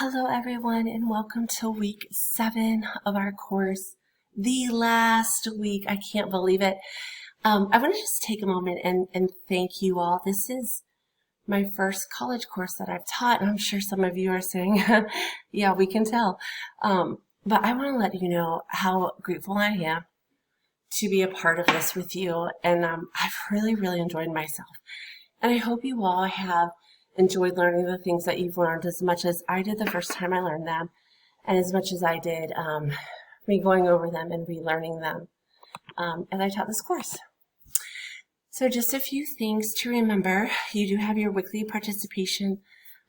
Hello everyone and welcome to week 7 of our course, the last week. I can't believe it. I want to just take a moment and thank you all. This is my first college course that I've taught, and I'm sure some of you are saying, yeah, we can tell. But I want to let you know how grateful I am to be a part of this with you, and I've really enjoyed myself. And I hope you all have enjoyed learning the things that you've learned as much as I did the first time I learned them, and as much as I did me going over them and relearning them as I taught this course. So just a few things to remember. You do have your weekly participation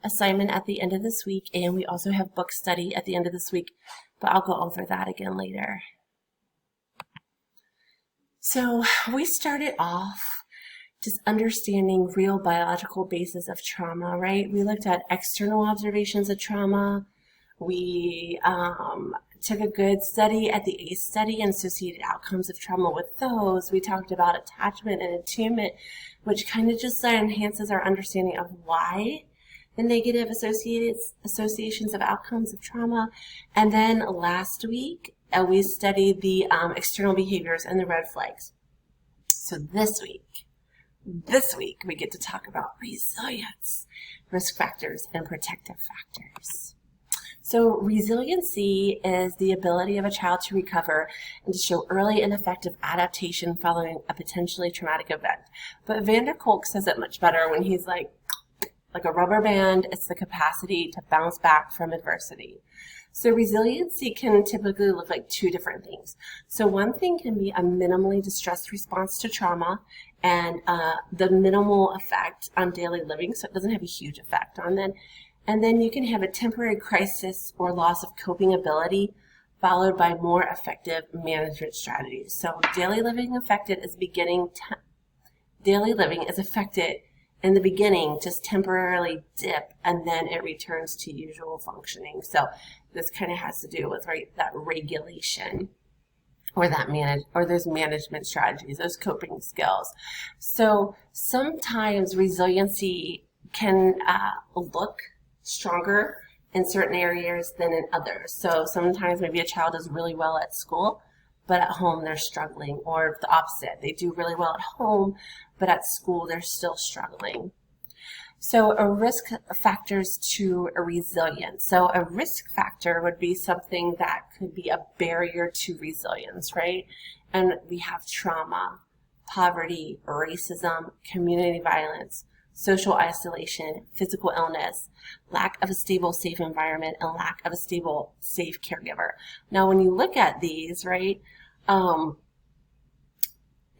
assignment at the end of this week, and we also have book study at the end of this week, but I'll go over that again later. So we started off just understanding real biological basis of trauma, right? We looked at external observations of trauma. We took a good study at the ACE study and associated outcomes of trauma with those. We talked about attachment and attunement, which kind of just enhances our understanding of why the negative associations of outcomes of trauma. And then last week, we studied the external behaviors and the red flags. So this week we get to talk about resilience, risk factors, and protective factors. So resiliency is the ability of a child to recover and to show early and effective adaptation following a potentially traumatic event. But Van der Kolk says it much better when he's like a rubber band. It's the capacity to bounce back from adversity. So resiliency can typically look like two different things. So one thing can be a minimally distressed response to trauma and the minimal effect on daily living, so it doesn't have a huge effect on them. And then you can have a temporary crisis or loss of coping ability followed by more effective management strategies. So daily living is affected in the beginning, just temporarily dip, and then it returns to usual functioning. So this kind of has to do with that regulation or those management strategies, those coping skills. So sometimes resiliency can look stronger in certain areas than in others. So sometimes maybe a child does really well at school, but at home they're struggling, or the opposite. They do really well at home, but at school they're still struggling. So a risk factors to a resilience. So a risk factor would be something that could be a barrier to resilience, right? And we have trauma, poverty, racism, community violence, social isolation, physical illness, lack of a stable, safe environment, and lack of a stable, safe caregiver. Now, when you look at these, right,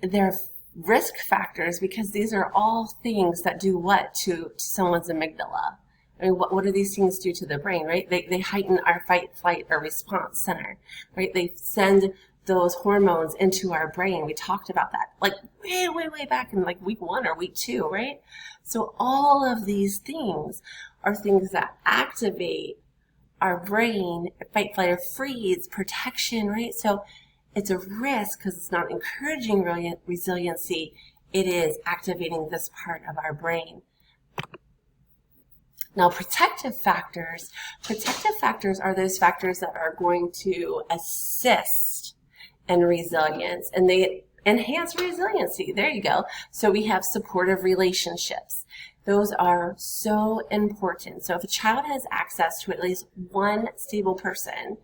they're risk factors because these are all things that do what to someone's amygdala. I mean, what do these things do to the brain, right? They heighten our fight, flight, or response center, right? They send those hormones into our brain. We talked about that like way back in like week 1 or week 2, right? So all of these things are things that activate our brain, fight, flight, or freeze, protection, right? So it's a risk because it's not encouraging resiliency. It is activating this part of our brain. Now, protective factors are those factors that are going to assist in resilience, and they enhance resiliency. There you go. So we have supportive relationships. Those are so important. So if a child has access to at least one stable person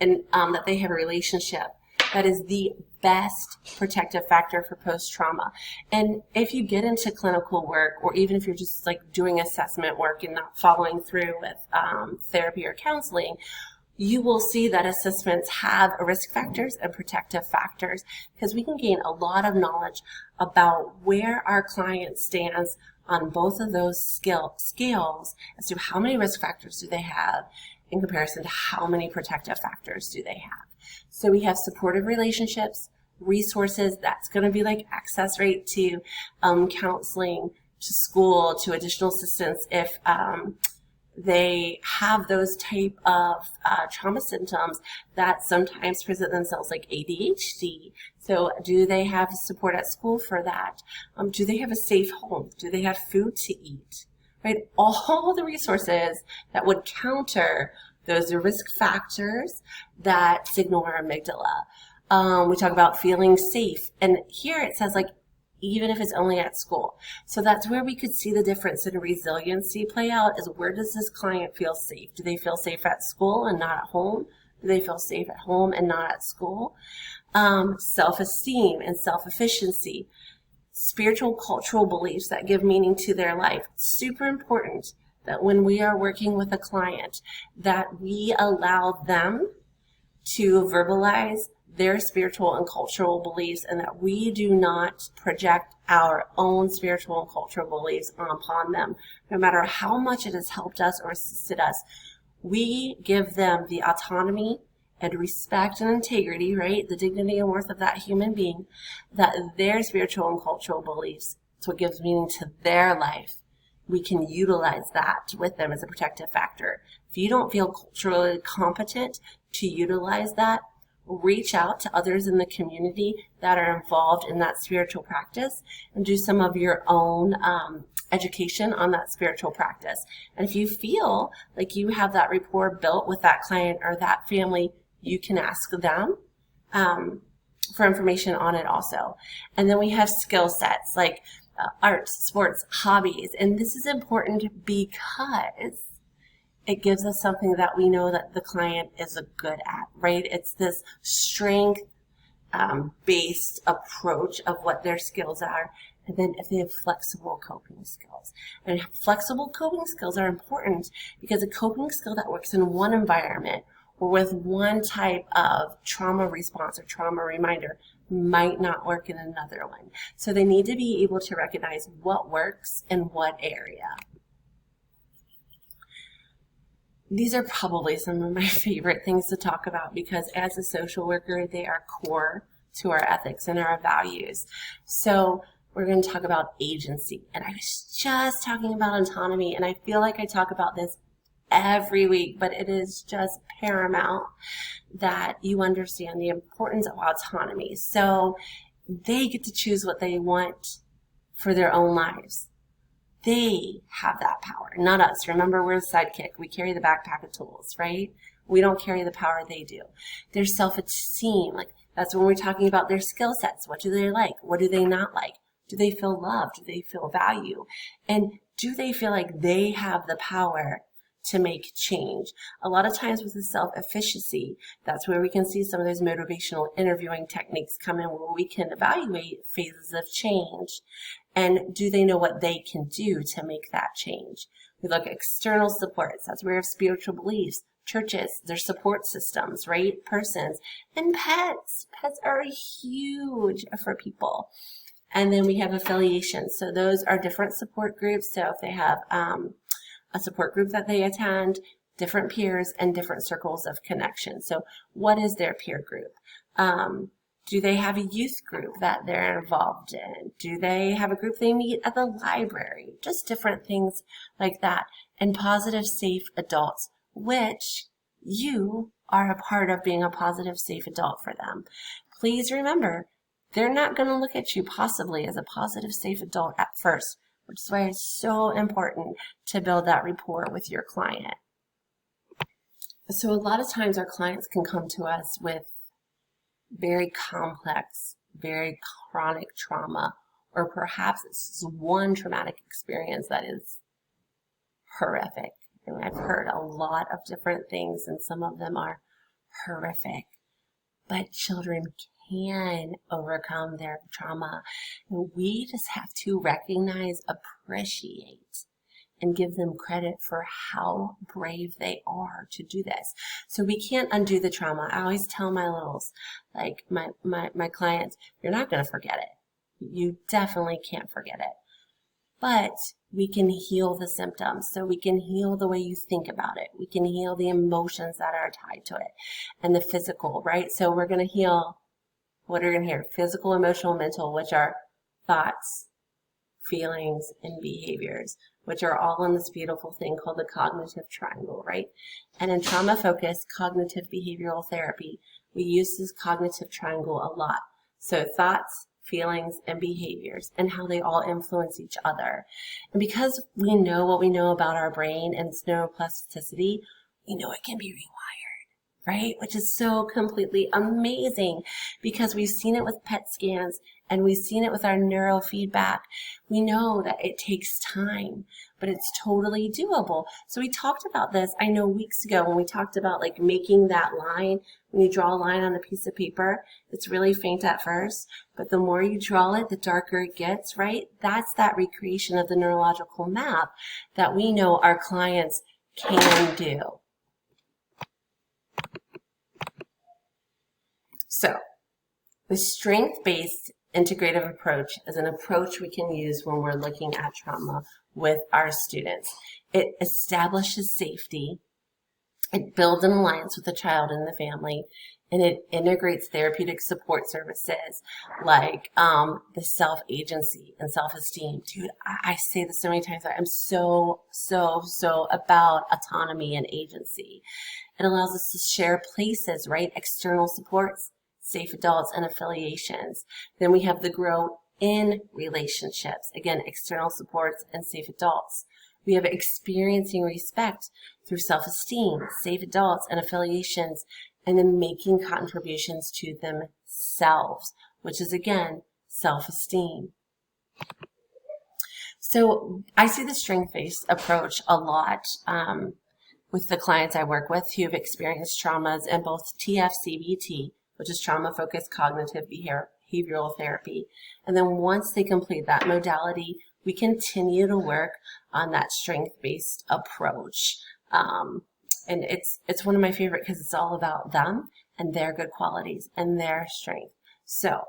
and that they have a relationship, that is the best protective factor for post-trauma. And if you get into clinical work, or even if you're just like doing assessment work and not following through with therapy or counseling, you will see that assessments have risk factors and protective factors, because we can gain a lot of knowledge about where our client stands on both of those scales as to how many risk factors do they have in comparison to how many protective factors do they have. So we have supportive relationships, resources, that's going to be like access rate to counseling, to school, to additional assistance if they have those type of trauma symptoms that sometimes present themselves like ADHD. So do they have support at school for that? Do they have a safe home? Do they have food to eat? right? All the resources that would counter those risk factors that signal our amygdala. We talk about feeling safe. And here it says, like, even if it's only at school. So that's where we could see the difference in resiliency play out, is where does this client feel safe? Do they feel safe at school and not at home? Do they feel safe at home and not at school? Self-esteem and self-efficiency. Spiritual, cultural beliefs that give meaning to their life. It's super important that when we are working with a client, that we allow them to verbalize their spiritual and cultural beliefs, and that we do not project our own spiritual and cultural beliefs upon them. No matter how much it has helped us or assisted us, we give them the autonomy and respect and integrity, right? The dignity and worth of that human being, that their spiritual and cultural beliefs, it's what gives meaning to their life. We can utilize that with them as a protective factor. If you don't feel culturally competent to utilize that, reach out to others in the community that are involved in that spiritual practice and do some of your own education on that spiritual practice. And if you feel like you have that rapport built with that client or that family, you can ask them for information on it also. And then we have skill sets like arts, sports, hobbies. And this is important because it gives us something that we know that the client is good at, right? It's this strength based approach of what their skills are. And then if they have flexible coping skills. And flexible coping skills are important because a coping skill that works in one environment or with one type of trauma response or trauma reminder might not work in another one. So they need to be able to recognize what works in what area. These are probably some of my favorite things to talk about because as a social worker, they are core to our ethics and our values. So we're going to talk about agency. And I was just talking about autonomy, and I feel like I talk about this every week, but it is just paramount that you understand the importance of autonomy. So they get to choose what they want for their own lives. They have that power, not us. Remember, we're the sidekick. We carry the backpack of tools, right? We don't carry the power they do. Their self-esteem, like that's when we're talking about their skill sets. What do they like? What do they not like? Do they feel loved? Do they feel value? And do they feel like they have the power to make change? A lot of times with the self-efficacy, that's where we can see some of those motivational interviewing techniques come in, where we can evaluate phases of change. And do they know what they can do to make that change? We look at external supports. That's where we have spiritual beliefs, churches, their support systems, right? Persons, and pets. Pets are huge for people. And then we have affiliations. So those are different support groups. So if they have a support group that they attend, different peers, and different circles of connection. So what is their peer group? Do they have a youth group that they're involved in? Do they have a group they meet at the library? Just different things like that. And positive, safe adults, which you are a part of being a positive, safe adult for them. Please remember, they're not going to look at you possibly as a positive, safe adult at first, which is why it's so important to build that rapport with your client. So a lot of times our clients can come to us with very complex, very chronic trauma, or perhaps it's one traumatic experience that is horrific. And I've heard a lot of different things, and some of them are horrific. But children can overcome their trauma. And we just have to recognize, appreciate, and give them credit for how brave they are to do this. So we can't undo the trauma. I always tell my littles, like my clients, you're not going to forget it. You definitely can't forget it. But we can heal the symptoms. So we can heal the way you think about it. We can heal the emotions that are tied to it and the physical, right? So we're going to heal, what are we going to hear? Physical, emotional, mental, which are thoughts, feelings, and behaviors, which are all in this beautiful thing called the cognitive triangle, right? And in trauma-focused cognitive behavioral therapy, we use this cognitive triangle a lot. So thoughts, feelings, and behaviors, and how they all influence each other. And because we know what we know about our brain and its neuroplasticity, we know it can be rewired, right? Which is so completely amazing because we've seen it with PET scans and we've seen it with our neurofeedback. We know that it takes time, but it's totally doable. So we talked about this, I know, weeks ago when we talked about like making that line. When you draw a line on a piece of paper, it's really faint at first, but the more you draw it, the darker it gets, right? That's that recreation of the neurological map that we know our clients can do. So the strength-based integrative approach is an approach we can use when we're looking at trauma with our students. It establishes safety, it builds an alliance with the child and the family, and it integrates therapeutic support services like the self-agency and self-esteem. Dude, I say this so many times, I'm so about autonomy and agency. It allows us to share places, right? External supports, safe adults, and affiliations. Then we have the grow in relationships. Again, external supports and safe adults. We have experiencing respect through self-esteem, safe adults, and affiliations, and then making contributions to themselves, which is, again, self-esteem. So I see the strength-based approach a lot with the clients I work with who have experienced traumas in both TFCBT, which is trauma-focused cognitive behavioral therapy. And then once they complete that modality, we continue to work on that strength-based approach. And it's one of my favorite because it's all about them and their good qualities and their strength. So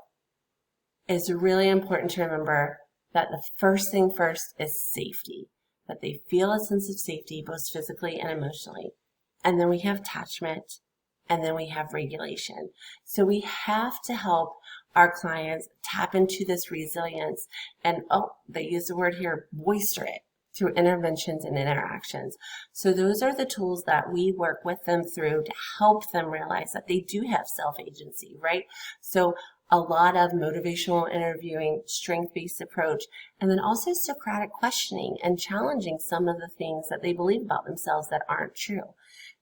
it's really important to remember that the first thing first is safety, that they feel a sense of safety both physically and emotionally. And then we have attachment, and then we have regulation. So we have to help our clients tap into this resilience and, they use the word here, boister it through interventions and interactions. So those are the tools that we work with them through to help them realize that they do have self-agency, right? So a lot of motivational interviewing, strength-based approach, and then also Socratic questioning and challenging some of the things that they believe about themselves that aren't true.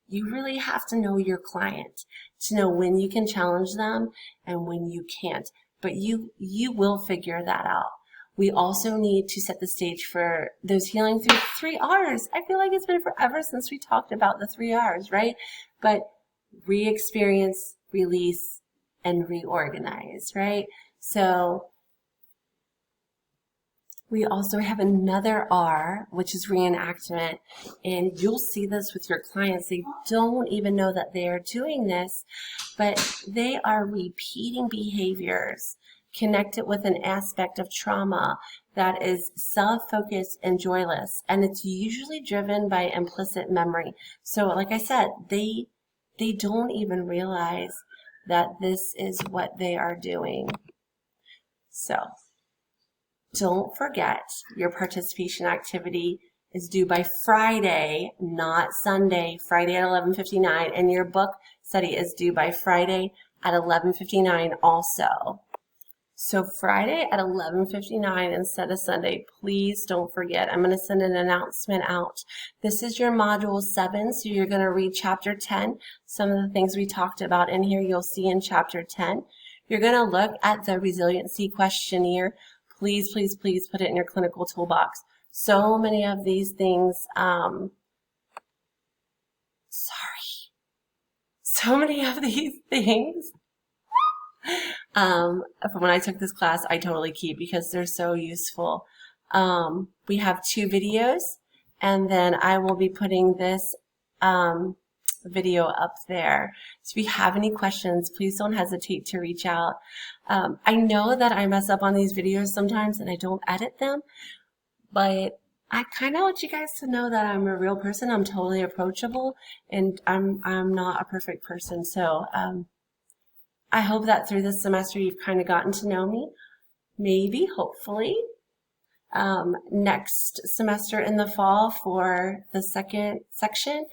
You really have to know your client to know when you can challenge them and when you can't. But you will figure that out. We also need to set the stage for those healing through 3 R's. I feel like it's been forever since we talked about the 3 R's, right? But re-experience, release, and reorganize, right? So we also have another R, which is reenactment, and you'll see this with your clients. They don't even know that they are doing this, but they are repeating behaviors connected with an aspect of trauma that is self-focused and joyless, and it's usually driven by implicit memory. So like I said, they don't even realize that this is what they are doing. So don't forget, your participation activity is due by Friday, not Sunday, Friday at 11:59, and your book study is due by Friday at 11:59 also. So Friday at 11:59 instead of Sunday, please don't forget. I'm going to send an announcement out. This is your module 7, so you're going to read chapter 10. Some of the things we talked about in here you'll see in chapter 10. You're going to look at the resiliency questionnaire. Please, please, please put it in your clinical toolbox. So many of these things, so many of these things, from when I took this class, I totally keep because they're so useful. We have 2 videos, and then I will be putting this video up there. So if you have any questions, please don't hesitate to reach out. I know that I mess up on these videos sometimes and I don't edit them, but I kind of want you guys to know that I'm a real person. I'm totally approachable, and I'm not a perfect person. So I hope that through this semester you've kind of gotten to know me. Maybe, hopefully, next semester in the fall for the second section,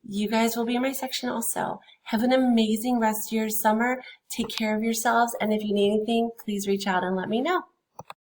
You guys will be in my section also. Have an amazing rest of your summer. Take care of yourselves. And if you need anything, please reach out and let me know.